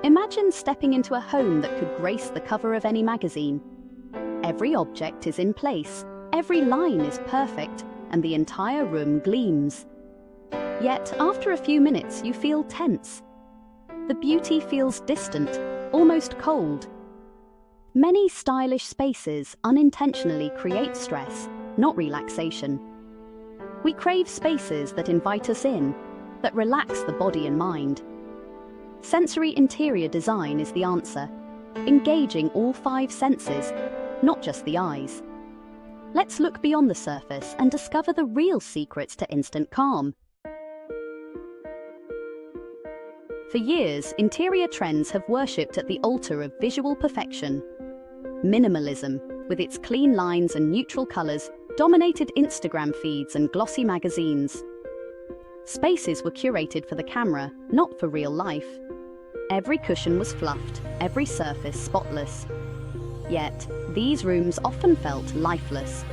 Imagine stepping into a home that could grace the cover of any magazine. Every object is in place, every line is perfect, and the entire room gleams. Yet, after a few minutes, you feel tense. The beauty feels distant, almost cold. Many stylish spaces unintentionally create stress, not relaxation. We crave spaces that invite us in, that relax the body and mind. Sensory interior design is the answer, engaging all 5 senses, not just the eyes. Let's look beyond the surface and discover the real secrets to instant calm. For years, interior trends have worshipped at the altar of visual perfection. Minimalism, with its clean lines and neutral colors, dominated Instagram feeds and glossy magazines. Spaces were curated for the camera, not for real life. Every cushion was fluffed, every surface spotless. Yet, these rooms often felt lifeless.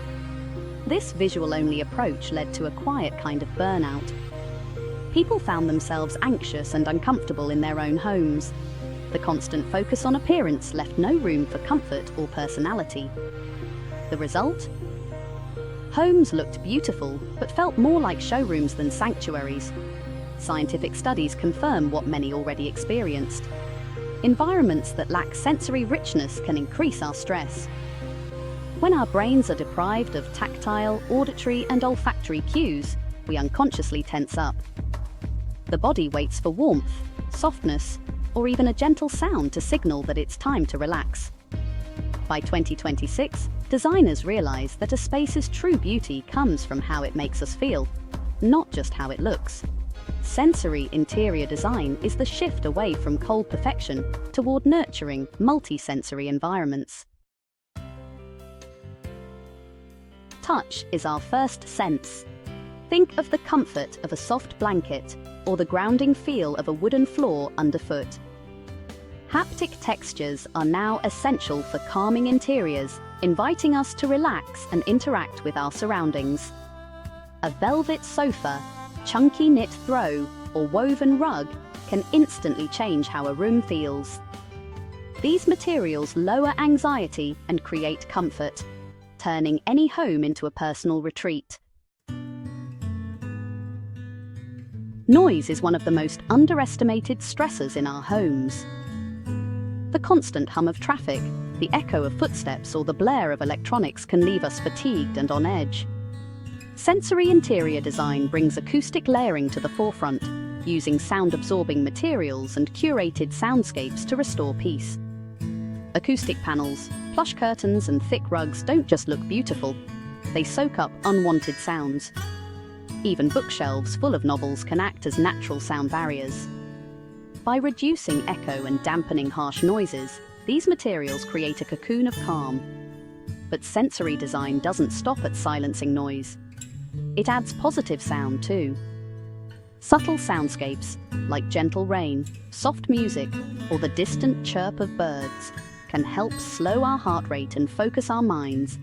This visual-only approach led to a quiet kind of burnout. People found themselves anxious and uncomfortable in their own homes. The constant focus on appearance left no room for comfort or personality. The result? Homes looked beautiful, but felt more like showrooms than sanctuaries. Scientific studies confirm what many already experienced. Environments that lack sensory richness can increase our stress. When our brains are deprived of tactile, auditory, and olfactory cues, we unconsciously tense up. The body waits for warmth, softness, or even a gentle sound to signal that it's time to relax. By 2026, designers realize that a space's true beauty comes from how it makes us feel, not just how it looks. Sensory interior design is the shift away from cold perfection toward nurturing, multi-sensory environments. Touch is our first sense. Think of the comfort of a soft blanket or the grounding feel of a wooden floor underfoot. Haptic textures are now essential for calming interiors, inviting us to relax and interact with our surroundings. A velvet sofa, chunky knit throw, or woven rug can instantly change how a room feels. These materials lower anxiety and create comfort, turning any home into a personal retreat. Noise is one of the most underestimated stressors in our homes. The constant hum of traffic, the echo of footsteps, or the blare of electronics can leave us fatigued and on edge. Sensory interior design brings acoustic layering to the forefront, using sound-absorbing materials and curated soundscapes to restore peace. Acoustic panels, plush curtains, and thick rugs don't just look beautiful, they soak up unwanted sounds. Even bookshelves full of novels can act as natural sound barriers. By reducing echo and dampening harsh noises, these materials create a cocoon of calm. But sensory design doesn't stop at silencing noise. It adds positive sound too. Subtle soundscapes, like gentle rain, soft music, or the distant chirp of birds, can help slow our heart rate and focus our minds.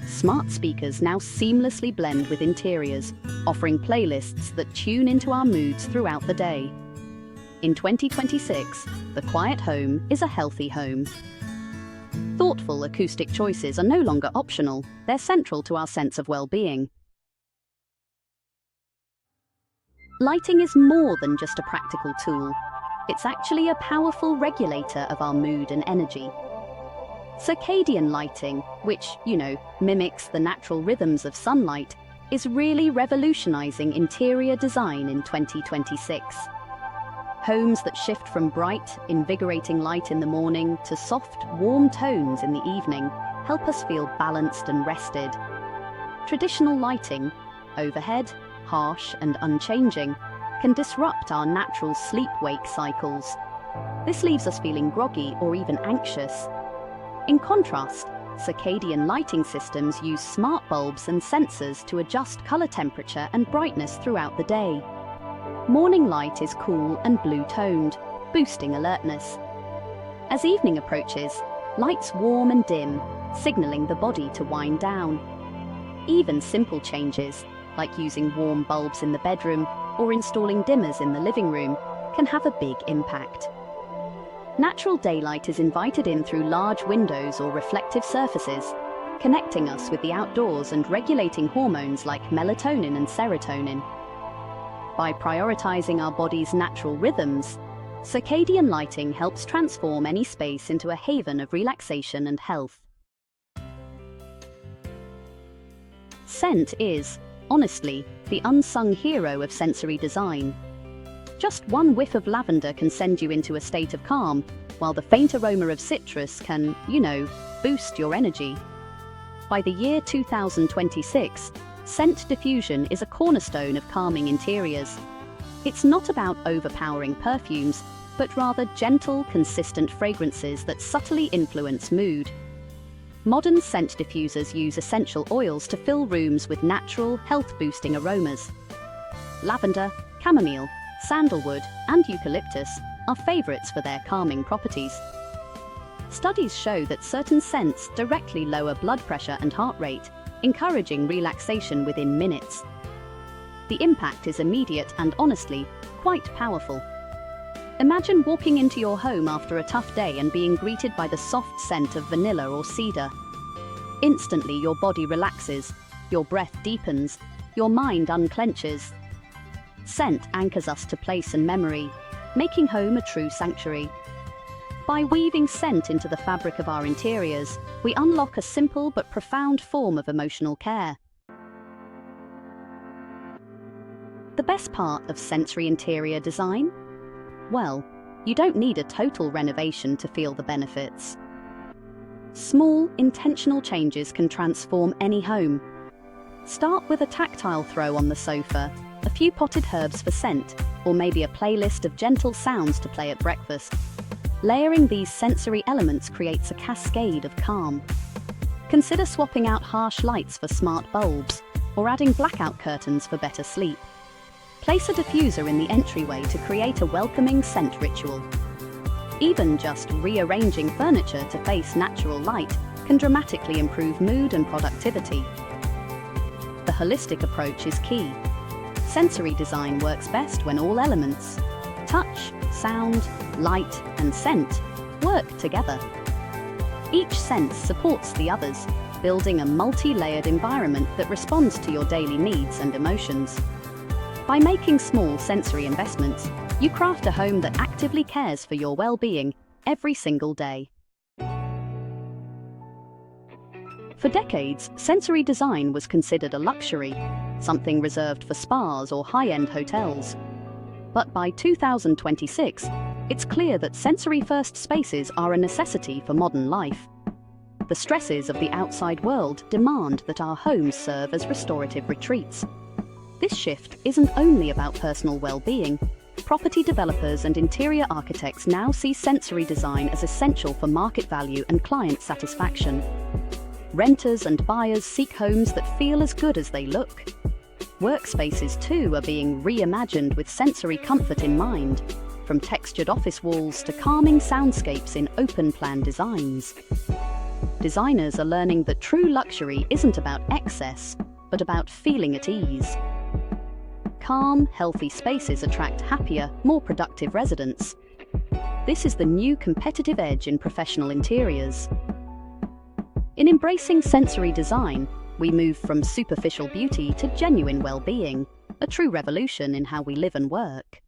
Smart speakers now seamlessly blend with interiors, offering playlists that tune into our moods throughout the day. In 2026, the quiet home is a healthy home. Thoughtful acoustic choices are no longer optional, they're central to our sense of well-being. Lighting is more than just a practical tool. It's actually a powerful regulator of our mood and energy. Circadian lighting, which, mimics the natural rhythms of sunlight, is really revolutionizing interior design in 2026. Homes that shift from bright, invigorating light in the morning to soft, warm tones in the evening help us feel balanced and rested. Traditional lighting, overhead, harsh and unchanging, can disrupt our natural sleep-wake cycles. This leaves us feeling groggy or even anxious. In contrast, circadian lighting systems use smart bulbs and sensors to adjust color temperature and brightness throughout the day. Morning light is cool and blue-toned, boosting alertness. As evening approaches, lights warm and dim, signaling the body to wind down. Even simple changes, like using warm bulbs in the bedroom or installing dimmers in the living room, can have a big impact. Natural daylight is invited in through large windows or reflective surfaces, connecting us with the outdoors and regulating hormones like melatonin and serotonin. By prioritizing our body's natural rhythms, circadian lighting helps transform any space into a haven of relaxation and health. Scent is, honestly, the unsung hero of sensory design. Just one whiff of lavender can send you into a state of calm, while the faint aroma of citrus can, boost your energy. By the year 2026, scent diffusion is a cornerstone of calming interiors. It's not about overpowering perfumes, but rather gentle, consistent fragrances that subtly influence mood. Modern scent diffusers use essential oils to fill rooms with natural, health-boosting aromas. Lavender, chamomile, sandalwood, and eucalyptus are favorites for their calming properties. Studies show that certain scents directly lower blood pressure and heart rate, encouraging relaxation within minutes. The impact is immediate and, honestly, quite powerful. Imagine walking into your home after a tough day and being greeted by the soft scent of vanilla or cedar. Instantly, your body relaxes, your breath deepens, your mind unclenches. Scent anchors us to place and memory, making home a true sanctuary. By weaving scent into the fabric of our interiors, we unlock a simple but profound form of emotional care. The best part of sensory interior design? Well, you don't need a total renovation to feel the benefits. Small, intentional changes can transform any home. Start with a tactile throw on the sofa, a few potted herbs for scent, or maybe a playlist of gentle sounds to play at breakfast. Layering these sensory elements creates a cascade of calm. Consider swapping out harsh lights for smart bulbs, or adding blackout curtains for better sleep. Place a diffuser in the entryway to create a welcoming scent ritual. Even just rearranging furniture to face natural light can dramatically improve mood and productivity. The holistic approach is key. Sensory design works best when all elements, touch, sound, light, and scent, work together. Each sense supports the others, building a multi-layered environment that responds to your daily needs and emotions. By making small sensory investments, you craft a home that actively cares for your well-being every single day. For decades, sensory design was considered a luxury, something reserved for spas or high-end hotels. But by 2026, it's clear that sensory-first spaces are a necessity for modern life. The stresses of the outside world demand that our homes serve as restorative retreats. This shift isn't only about personal well-being. Property developers and interior architects now see sensory design as essential for market value and client satisfaction. Renters and buyers seek homes that feel as good as they look. Workspaces, too, are being reimagined with sensory comfort in mind, from textured office walls to calming soundscapes in open-plan designs. Designers are learning that true luxury isn't about excess, but about feeling at ease. Calm, healthy spaces attract happier, more productive residents. This is the new competitive edge in professional interiors. In embracing sensory design, we move from superficial beauty to genuine well-being, a true revolution in how we live and work.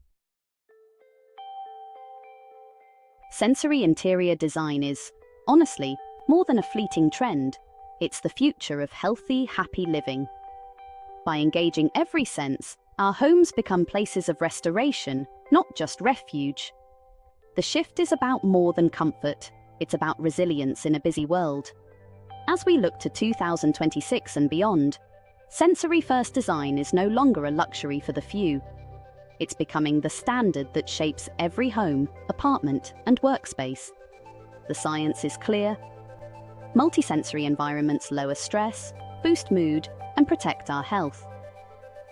Sensory interior design is, honestly, more than a fleeting trend. It's the future of healthy, happy living. By engaging every sense, our homes become places of restoration, not just refuge. The shift is about more than comfort. It's about resilience in a busy world. As we look to 2026 and beyond, sensory-first design is no longer a luxury for the few. It's becoming the standard that shapes every home, apartment, and workspace. The science is clear. Multisensory environments lower stress, boost mood, and protect our health.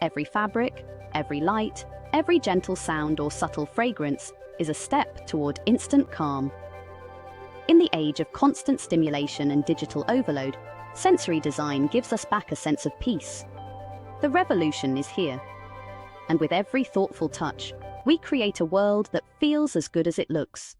Every fabric, every light, every gentle sound or subtle fragrance is a step toward instant calm. In the age of constant stimulation and digital overload, sensory design gives us back a sense of peace. The revolution is here. And with every thoughtful touch, we create a world that feels as good as it looks.